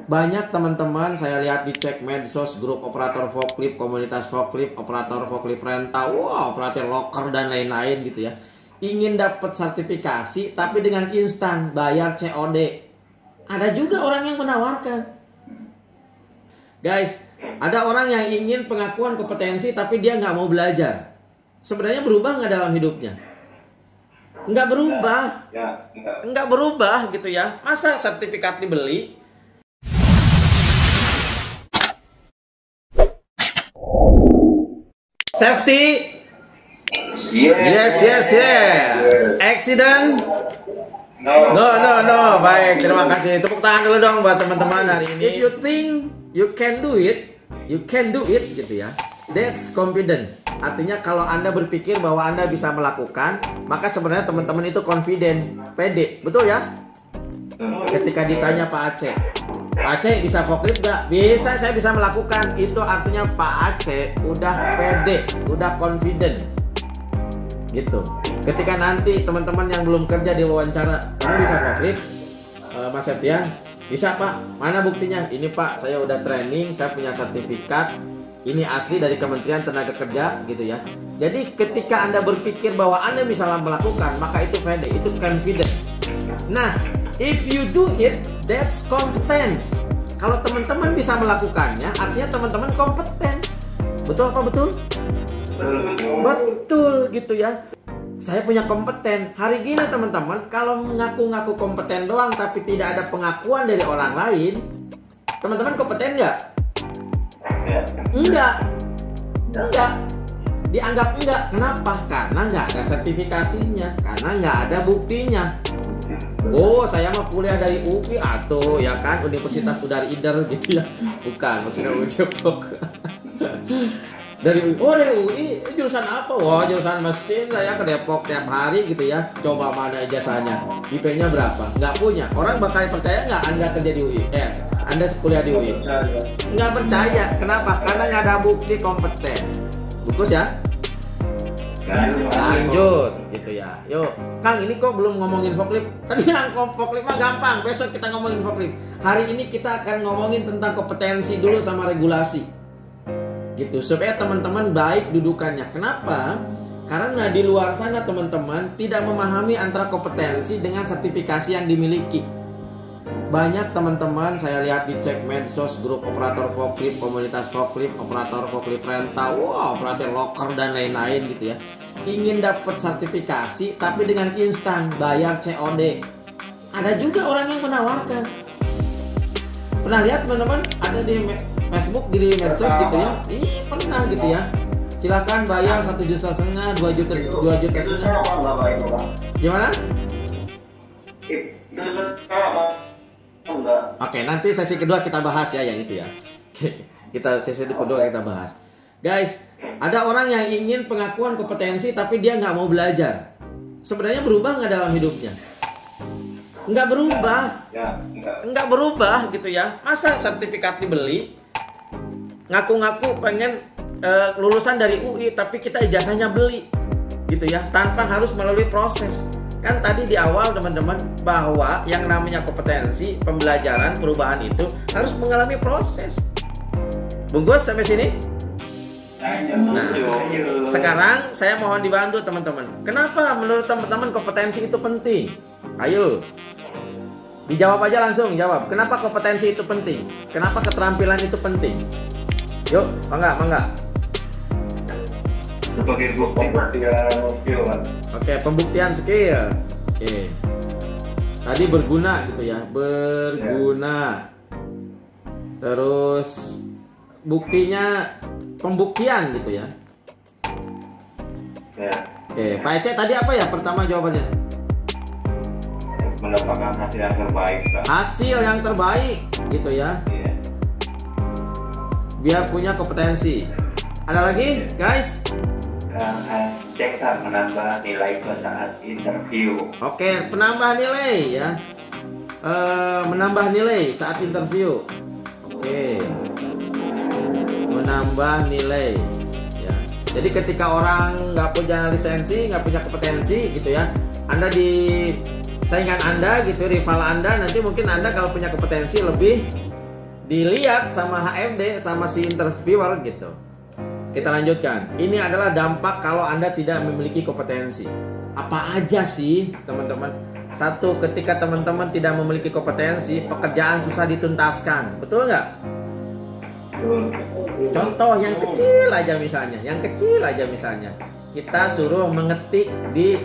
Banyak teman-teman saya lihat di cek medsos, grup operator forklift, komunitas forklift, operator forklift rental, operator loker dan lain-lain gitu ya. Ingin dapat sertifikasi tapi dengan instan, bayar COD. Ada juga orang yang menawarkan. Guys, ada orang yang ingin pengakuan kompetensi tapi dia nggak mau belajar. Sebenarnya berubah nggak dalam hidupnya? Nggak berubah. Nggak berubah gitu ya. Masa sertifikat dibeli? Safety. Yes. Accident. No. Baik, terima kasih. Tepuk tangan dulu dong buat teman-teman hari ini. If you think you can do it gitu ya. That's confident. Artinya kalau Anda berpikir bahwa Anda bisa melakukan, maka sebenarnya teman-teman itu confident, pede. Betul ya? Ketika ditanya Pak Aceh, Pak Aceh bisa forklift gak? Bisa, saya bisa melakukan. Itu artinya Pak Aceh udah pede, udah confidence. Gitu. Ketika nanti teman-teman yang belum kerja diwawancara, kamu bisa forklift? Mas Septian, bisa Pak. Mana buktinya? Ini Pak, saya udah training, saya punya sertifikat. Ini asli dari Kementerian Tenaga Kerja gitu ya. Jadi ketika Anda berpikir bahwa Anda bisa melakukan, maka itu pede, itu confident. Nah, if you do it, that's competence. Kalau teman-teman bisa melakukannya, artinya teman-teman kompeten. Betul apa betul? Betul gitu ya. Saya punya kompeten. Hari gini teman-teman, kalau mengaku-ngaku kompeten doang tapi tidak ada pengakuan dari orang lain, teman-teman kompeten nggak? Enggak. Dianggap enggak. Kenapa? Karena nggak ada sertifikasinya, karena nggak ada buktinya. Oh, saya mah kuliah dari UI atau ya kan Universitas Udara Ider gitu ya. Bukan, maksudnya UI Depok. Dari UI, jurusan apa? Wah, jurusan mesin, saya ke Depok tiap hari gitu ya. Coba mana ijazahnya? IP-nya berapa? Nggak punya. Orang bakal percaya nggak Anda kerja di UI? Anda kuliah di UI? Nggak percaya. Kenapa? Karena nggak ada bukti kompeten. Bagus ya? Lanjut gitu ya. Yuk, Kang, ini kok belum ngomongin forklift? Tadinya forklift mah gampang. Besok kita ngomongin forklift. Hari ini kita akan ngomongin tentang kompetensi dulu sama regulasi. Gitu, supaya teman-teman baik dudukannya. Kenapa? Karena di luar sana teman-teman tidak memahami antara kompetensi dengan sertifikasi yang dimiliki. Banyak teman-teman saya lihat di cek medsos, grup operator forklift, komunitas forklift, operator forklift rental, operator loker dan lain-lain gitu ya. Ingin dapat sertifikasi tapi dengan instan, bayar COD. Ada juga orang yang menawarkan. Pernah lihat teman-teman? Ada di Facebook, di medsos gitu ya. Pernah gitu ya. Silahkan bayar 1,5 juta, 2 juta setengah. Gimana? Oke, nanti sesi kedua kita bahas ya yang itu ya. Kita sesi kedua kita bahas. Guys, ada orang yang ingin pengakuan kompetensi tapi dia nggak mau belajar. Sebenarnya berubah nggak dalam hidupnya? Nggak berubah. Nggak berubah gitu ya. Masa sertifikat dibeli? Ngaku-ngaku pengen lulusan dari UI tapi kita ijazahnya beli gitu ya, tanpa harus melalui proses. Kan tadi di awal teman-teman bahwa yang namanya kompetensi, pembelajaran, perubahan itu harus mengalami proses. Bungkus sampai sini? Nah, sekarang saya mohon dibantu teman-teman. Kenapa menurut teman-teman kompetensi itu penting? Ayo, dijawab aja langsung, jawab. Kenapa kompetensi itu penting? Kenapa keterampilan itu penting? Yuk, mangga. Sebagai pembuktian skill kan? Oke, pembuktian skill. Oke. Tadi berguna gitu ya, berguna. Terus buktinya pembuktian gitu ya. Oke, Pak Ece tadi apa ya pertama jawabannya? Mendapatkan hasil yang terbaik. Hasil yang terbaik gitu ya. Biar punya kompetensi. Ada lagi, guys? Cek menambah nilai saat interview. Oke, penambah nilai ya. Menambah nilai saat interview. Oke. Menambah nilai. Ya. Jadi ketika orang nggak punya lisensi, nggak punya kompetensi, gitu ya. Anda di saingan Anda, gitu, rival Anda, nanti mungkin Anda kalau punya kompetensi lebih dilihat sama HMD sama si interviewer gitu. Kita lanjutkan. Ini adalah dampak kalau Anda tidak memiliki kompetensi. Apa aja sih, teman-teman? Satu, ketika teman-teman tidak memiliki kompetensi, pekerjaan susah dituntaskan. Betul nggak? Contoh yang kecil aja misalnya. Kita suruh mengetik di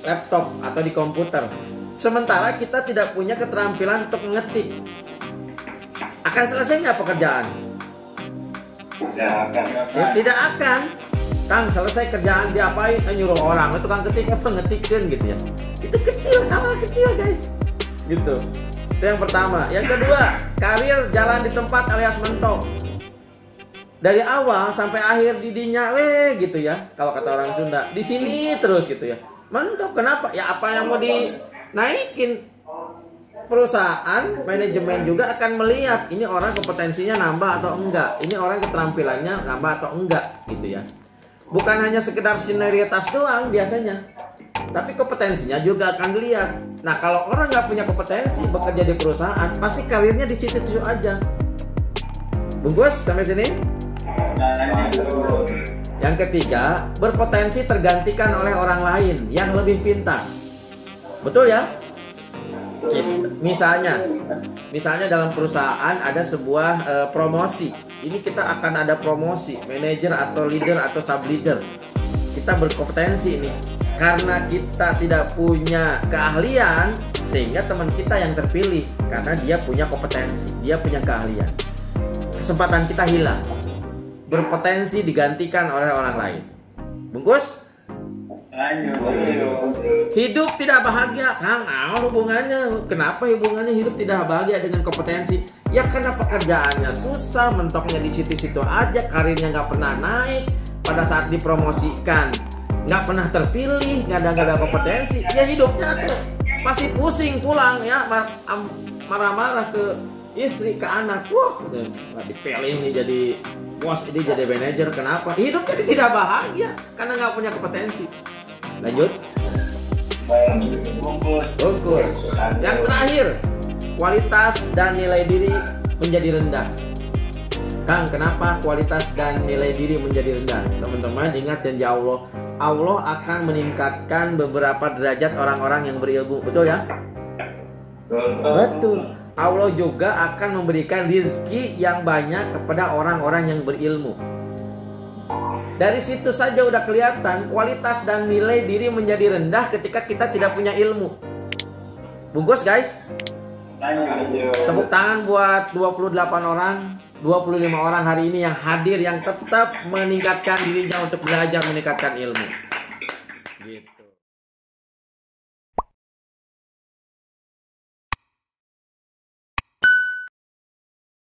laptop atau di komputer. Sementara kita tidak punya keterampilan untuk mengetik. Akan selesai nggak pekerjaan? Tidak akan. Kang, selesai kerjaan diapain? Nyuruh orang, itu kan ketik apa ngetikkan gitu ya. Itu kecil, hal kecil guys. Gitu. Itu yang pertama. Yang kedua, karir jalan di tempat alias mentok. Dari awal sampai akhir didinya gitu ya. Kalau kata orang Sunda, di sini terus gitu ya. Mentok kenapa? Ya apa yang mau dinaikin? Perusahaan manajemen juga akan melihat ini orang kompetensinya nambah atau enggak, ini orang keterampilannya nambah atau enggak gitu ya. Bukan hanya sekedar senioritas doang biasanya, tapi kompetensinya juga akan dilihat. Nah kalau orang nggak punya kompetensi bekerja di perusahaan, pasti karirnya di situ aja. Bungkus sampai sini. Yang ketiga, berpotensi tergantikan oleh orang lain yang lebih pintar. Betul ya? Misalnya dalam perusahaan ada sebuah promosi. Ini kita akan ada promosi manajer atau leader atau sub leader. Kita berkompetensi ini karena kita tidak punya keahlian, sehingga teman kita yang terpilih karena dia punya kompetensi, dia punya keahlian. Kesempatan kita hilang. Berpotensi digantikan oleh orang lain. Bungkus? Hidup tidak bahagia, Kang. Hubungannya? Kenapa hubungannya hidup tidak bahagia dengan kompetensi? Ya karena pekerjaannya susah, mentoknya di situ-situ aja, karirnya nggak pernah naik. Pada saat dipromosikan, nggak pernah terpilih, nggak ada kompetensi. Ya hidupnya tuh pasti pusing pulang ya, marah-marah ke istri, ke anak. Wah, dipilih nih jadi bos, ini jadi manajer. Kenapa? Hidupnya tidak bahagia karena nggak punya kompetensi. Lanjut. Bungkus. Yang terakhir, kualitas dan nilai diri menjadi rendah. Kang, kenapa kualitas dan nilai diri menjadi rendah? Teman-teman ingat janji Allah. Allah akan meningkatkan beberapa derajat orang-orang yang berilmu. Betul ya? Betul. Allah juga akan memberikan rezeki yang banyak kepada orang-orang yang berilmu. Dari situ saja udah kelihatan kualitas dan nilai diri menjadi rendah ketika kita tidak punya ilmu. Bungkus guys. Tepuk tangan buat 28 orang, 25 orang hari ini yang hadir, yang tetap meningkatkan dirinya untuk belajar meningkatkan ilmu. Gitu.